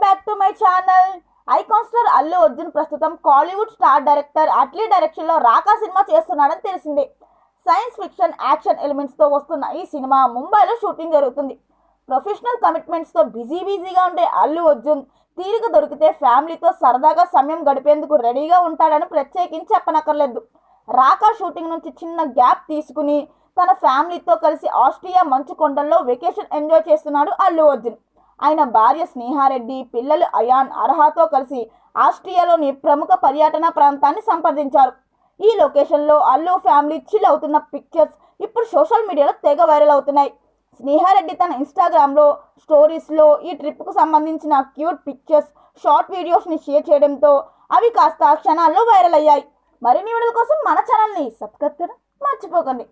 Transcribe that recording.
Back to my channel. Icon star Allu Arjun ప్రస్తుతం Kollywood star director Atlee direction లో రాకా సినిమా చేస్తున్నాడని తెలిసిందే. సైన్స్ ఫిక్షన్ యాక్షన్ ఎలిమెంట్స్ తో వస్తున్న ఈ సినిమా ముంబైలో షూటింగ్ జరుగుతుంది. ప్రొఫెషనల్ కమిట్మెంట్స్ తో బిజీగా ఉండే అల్లు అర్జున్ తీరిక దొరికితే ఫ్యామిలీతో సరదాగా సమయం గడిపేందుకు రెడీగా ఉంటాడని ప్రత్యేకించి చెప్పనక్కర్లేదు. రాకా షూటింగ్ నుంచి చిన్న గ్యాప్ తీసుకుని తన ఫ్యామిలీతో కలిసి ఆస్ట్రియా మంచు కొండల్లో వెకేషన్ ఎంజాయ్ చేస్తున్నాడు అల్లు అర్జున్. ఆయన భార్య స్నేహారెడ్డి, పిల్లలు అయాన్, అర్హాతో కలిసి ఆస్ట్రియాలోని ప్రముఖ పర్యటన ప్రాంతాన్ని సంప్రదించారు. ఈ లొకేషన్లో అల్లు ఫ్యామిలీ చిల్ అవుతున్న పిక్చర్స్ ఇప్పుడు సోషల్ మీడియాలో తెగ వైరల్ అవుతున్నాయి. స్నేహారెడ్డి తన ఇన్స్టాగ్రామ్లో స్టోరీస్లో ఈ ట్రిప్కు సంబంధించిన క్యూట్ పిక్చర్స్, షార్ట్ వీడియోస్ని షేర్ చేయడంతో అవి కాస్త క్షణాల్లో వైరల్ అయ్యాయి. మరిన్ని వీడియోల కోసం మన ఛానల్ని సబ్స్క్రైబ్ చేయడం మర్చిపోకండి.